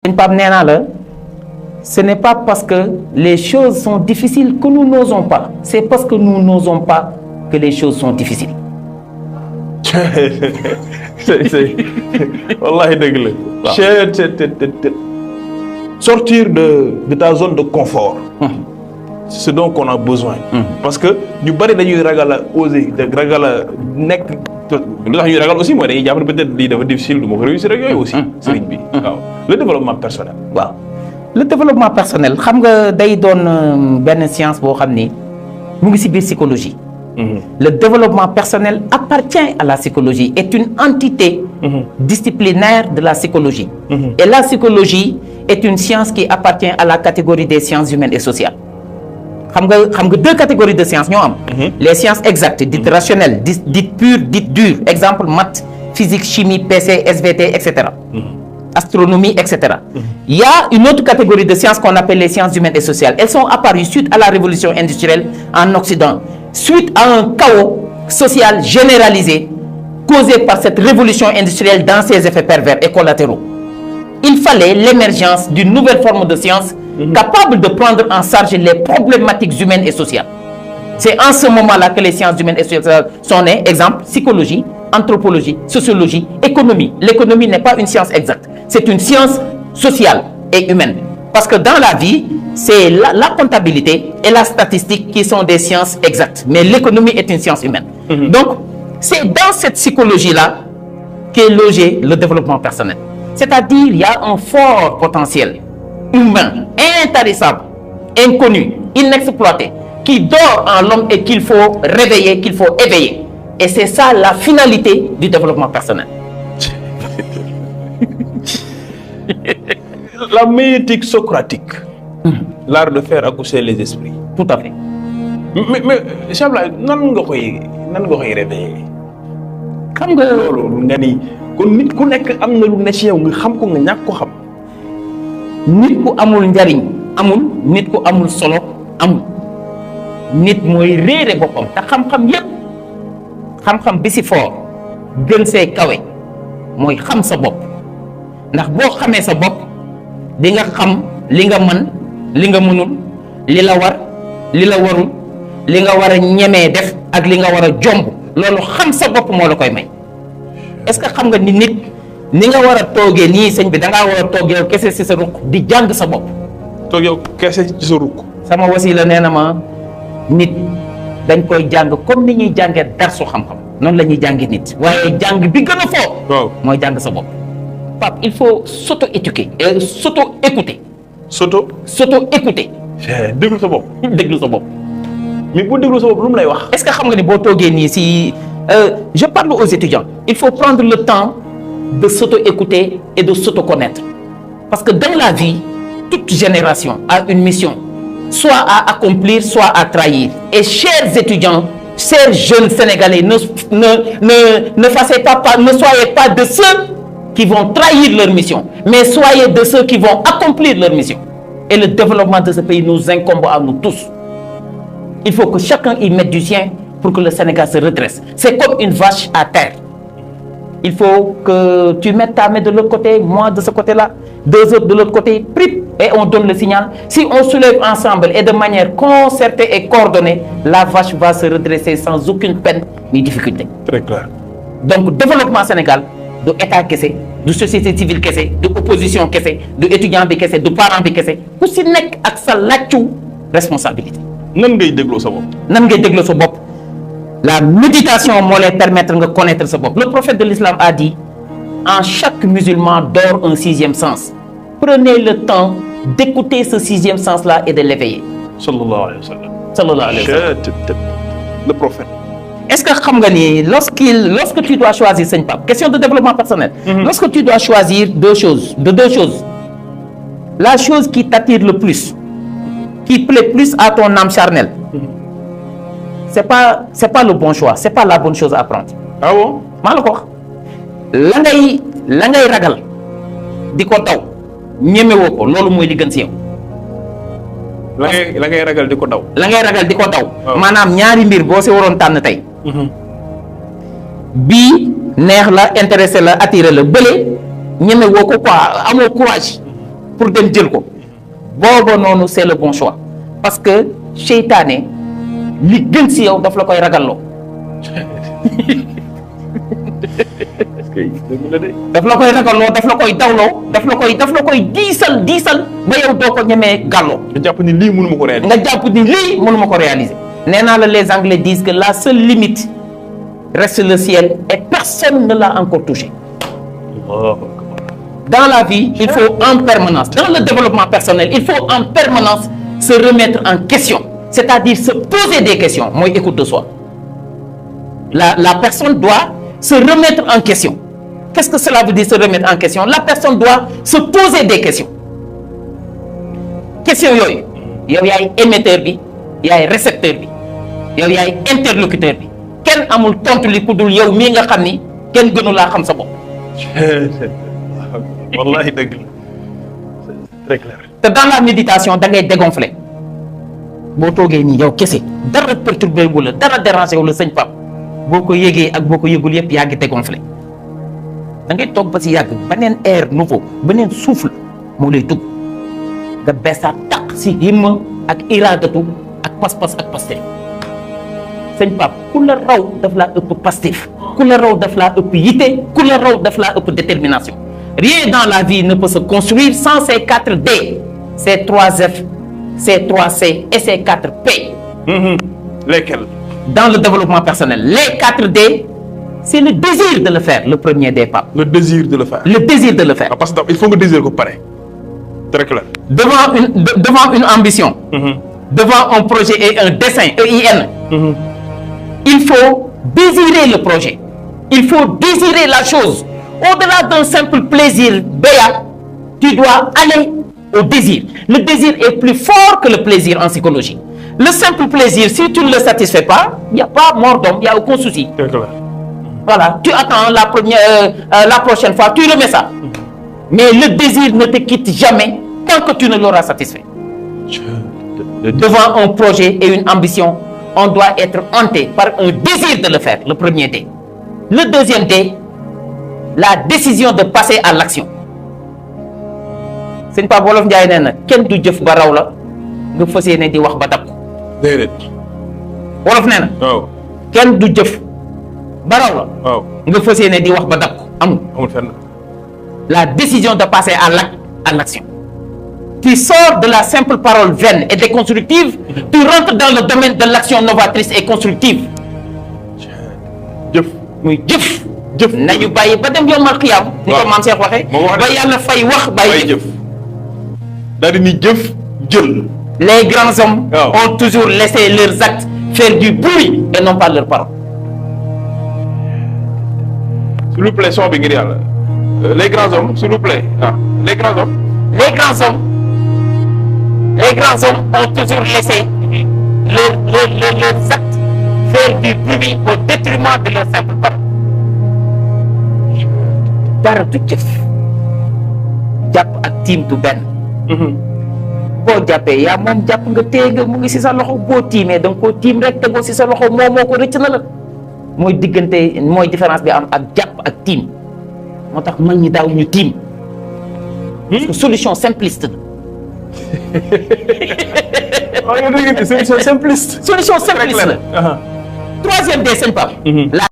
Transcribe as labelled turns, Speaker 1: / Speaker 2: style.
Speaker 1: Pape nee naa la ce n'est pas parce que les choses sont difficiles que nous n'osons pas, c'est parce que nous n'osons pas que les choses sont difficiles.
Speaker 2: Wallahi dëgg la. Sortir de ta zone de confort. C'est ce dont on a besoin. Parce que ñu bari dañuy ragal a oser ragal a nekk lu tax ñuy ragal aussi mooy dañuy jàpp peut-être lii dafa difficile du ma ko réussir ak yooyu aussi. sëriñ bi waaw le développement personnel.
Speaker 1: waaw le développement personnel xam nga day doon benn science boo xam ni mu ngi ci biir psychologie. Le développement personnel appartient à la psychologie, est une entité disciplinaire de la psychologie. Et la psychologie est une science qui appartient à la catégorie des sciences humaines et sociales. Xam nga deux catégories de sciences ñoo am. Les sciences exactes, dites rationnelles, dites pures, dites dures. Exemple maths, physique, chimie, PC, SVT, etc. Astronomie, etc. Il y a une autre catégorie de sciences qu'on appelle les sciences humaines et sociales. Elles sont apparues suite à la révolution industrielle en Occident, suite à un chaos social généralisé causé par cette révolution industrielle dans ses effets pervers et collatéraux. Il fallait l'émergence d'une nouvelle forme de science capable de prendre en charge les problématiques humaines et sociales. C'est en ce moment-là que les sciences humaines et sociales sont nées. Exemple, psychologie, anthropologie, sociologie, économie. L'économie n'est pas une science exacte, c'est une science sociale et humaine. Parce que dans la vie, c'est la comptabilité et la statistique qui sont des sciences exactes. Mais l'économie est une science humaine. Donc, c'est dans cette psychologie-là qu'est logé le développement personnel. C'est-à-dire, il y a un fort potentiel humain, intarissable, inconnu, inexploité, qui dort en l'homme et qu'il faut réveiller, qu'il faut éveiller. Et c'est ça la finalité du développement personnel.
Speaker 2: La méditation socratique, l'art de faire accoucher les esprits.
Speaker 1: Tout à fait.
Speaker 2: Mais Cheikh Ablaye nan nga koy réveiller.
Speaker 1: Xam nga
Speaker 2: loolu nga ni kon nit ku nekk am na lu ne ci yow nga xam ko nga ñàkk ko xam.
Speaker 1: nit ku amul njariñ amul, nit ku amul solo amul. Nit mooy réere boppam te xam-xam yépp xam-xam bi si fort gën see kawe mooy xam sa bopp ndax boo xamee sa bopp di nga xam li nga mën li nga mënul li la war li la warul li nga war a ñemee def ak li nga war a jomb loolu xam sa bopp moo la koy may. Est-ce que xam nga ni nit ni nga war a toogee nii sëñ bi da ngaa war a toog yow kese si sa ruq di jàng sa bopp.
Speaker 2: toog yow kese ci sa ruq.
Speaker 1: sama wasila nee na ma nit dañ koy jàng comme ni ñuy jàngee darsu xam-xam noonu la ñuy jàngi nit waaye jàng bi gën a fort.
Speaker 2: waaw
Speaker 1: mooy jàng sa bopp. Pape il faut s'auto-éduquer s'auto-écouter. S'auto-écouter.
Speaker 2: déglu sa bopp.
Speaker 1: déglu sa bopp.
Speaker 2: mais boo déglu sa bopp lu mu lay wax.
Speaker 1: Est-ce que xam nga ni boo toogee nii si je parle aux étudiants il faut prendre le temps de s'auto-écouter et de s'auto-connaître parce que dans la vie toute génération a une mission soit à accomplir soit à trahir et chers étudiants chers jeunes sénégalais ne soyez pas de ceux qui vont trahir leur mission mais soyez de ceux qui vont accomplir leur mission et le développement de ce pays nous incombe à nous tous. Il faut que chacun y mette du sien pour que le Sénégal se redresse. C'est comme une vache à terre. Il faut que tu mettes ta main de l'autre côté, moi de ce côté-là, deux autres de l'autre côté, prip, et on donne le signal. Si on soulève ensemble et de manière concertée et coordonnée, la vache va se redresser sans aucune peine ni difficulté.
Speaker 2: Très clair.
Speaker 1: Donc, développement Sénégal, de État kese, de société civile kese, de opposition kese, de étudiant bi kese, de parent bi kese, ku si nekk ak sa làccu responsabilité.
Speaker 2: nan ngay dégloo sa bopp.
Speaker 1: nan ngay dégloo sa bopp. La méditation moo lay permettre de connaître sa bopp. Le prophète de l'islam a dit en chaque musulman dort un sixième sens. Prenez le temps d'écouter ce sixième sens-là et de l'éveiller.
Speaker 2: sallallahu alayhi wa sallam.
Speaker 1: Sallallahu alayhi wa sallam.
Speaker 2: Le prophète.
Speaker 1: Est-ce que xam nga ni lorsque tu dois choisir sëñ Pape question de développement personnel. Lorsque tu dois choisir deux choses la chose qui t'attire le plus qui plaît plus à ton âme charnelle c'est pas le bon choix c'est pas la bonne chose à prendre.
Speaker 2: Ah bon.
Speaker 1: maa la ko wax la ngay ragal di ko daw ñemewoo ko loolu mooy li gën si yow.
Speaker 2: la ngay ragal di ko daw.
Speaker 1: la ngay ragal di ko daw.
Speaker 2: waaw
Speaker 1: maanaam ñaari mbir boo si waroon tànn tey. bii neex la intéressé la attiré la bële ñemewoo ko quoi amoo courage pour dem jël ko booba noonu c'est le bon choix parce que seytaane li gën si yow daf la koy ragalloo daf la koy ragalloo daf la koy dawloo daf la koy diisal ba yow doo ko ñemee gàlloo
Speaker 2: nga jàpp ni lii mënuma ko réaliser.
Speaker 1: nga jàpp ni lii mënuma ko réaliser nee naa la les Anglais disent que la seule limite reste le ciel et personne ne l'a encore touché. Dans la vie, il faut en permanence, dans le développement personnel, il faut en permanence se remettre en question, c'est-à-dire se poser des questions. Moi, écoute de soi. La personne doit se remettre en question. Qu'est-ce que cela veut dire se remettre en question? La personne doit se poser des questions. Question yoy. Yow yaay émetteur bi, yaay récepteur bi. Yow yaay interlocuteur bi. Ken amul tontu li ku dul yow mi nga xam ni kenn gënu laa xam sa bopp.
Speaker 2: wallahi dëgg la c'est très clair.
Speaker 1: te dans la méditation da ngay dégonfler boo toogee nii yow kese dara perturbé wu la dara dérangé wu la sëñ Pape boo ko yëgee ak boo ko yëgul yëpp yaa ngi dégonfler da ngay toog ba si yàgg beneen air nouveau beneen souffle moo lay dugg nga beesaat taq si himma ak iradatu ak pas-pas ak pastif sëñ Pape ku la raw daf laa ëpp pastif ku la raw daf laa ëpp yitte ku la raw daf laa ëpp détermination. Rien dans la vie ne peut se construire sans ces 4 D, ces 3 F, ces 3 C et ces 4 P.
Speaker 2: Lesquels?
Speaker 1: Dans le développement personnel, les 4 D, c'est le désir de le faire, le premier D, Pape.
Speaker 2: Le désir de le faire.
Speaker 1: Le désir de le faire.
Speaker 2: Ah, parce que il faut que désir ko pare. Très clair.
Speaker 1: Devant une ambition, devant un projet et un dessein, EIN, il faut désirer le projet. Il faut désirer la chose. Au-delà d'un simple plaisir béat, tu dois aller au désir. Le désir est plus fort que le plaisir en psychologie. Le simple plaisir, si tu ne le satisfais pas, il n'y a pas mort d'homme, il n'y a aucun souci.
Speaker 2: Très clair.
Speaker 1: Voilà, tu attends la prochaine fois, tu remets ça. Mais le désir ne te quitte jamais tant que tu ne l'auras satisfait. Devant un projet et une ambition, on doit être hanté par un désir de le faire, le premier D. Le deuxième D, la décision de passer à l'action. sëñ Pape Wolof Njaay nee na kenn du jëf ba raw la nga fas yéene di wax ba dab ko.
Speaker 2: déedéet.
Speaker 1: Wolof nee na.
Speaker 2: waaw.
Speaker 1: kenn du jëf ba raw la.
Speaker 2: waaw.
Speaker 1: nga fas yéene di wax ba dab ko amul.
Speaker 2: amul fenn.
Speaker 1: La décision de passer à l'action. Tu sors de la simple parole vaine et déconstructive, tu rentres dans le domaine de l'action novatrice et constructive.
Speaker 2: jëf.
Speaker 1: muy jëf.
Speaker 2: jëf
Speaker 1: nañu bàyyi ba dem yombal xiyaam. ni ko maam Cheikh waxee. ba yàlla fay wax bàyyi jëf.
Speaker 2: daal di ni jëf jël.
Speaker 1: Les grands hommes
Speaker 2: waaw.
Speaker 1: ont toujours laissé leurs actes faire du bruit et non pas leurs paroles.
Speaker 2: s'il vous plaît son bi ngir yàlla. les grands hommes s'il vous plaît. ah les grands hommes.
Speaker 1: Les grands hommes ont toujours laissé leurs actes faire du bruit au détriment de leurs simples paroles. dara du jëf jàpp ak tiim du benn. boo jàppee yaa moom jàpp nga téye nga mu ngi si sa loxo boo tiimee da nga koo tiim rek tegoo si sa loxo moo ko rëcc na la mooy diggante mooy différence bi am ak jàpp ak tiim moo tax mag ñi daaw ñu tiim. parce que solution simpliste la.
Speaker 2: solution simpliste.
Speaker 1: solution simpliste la. Troisième des sëñ Pape. La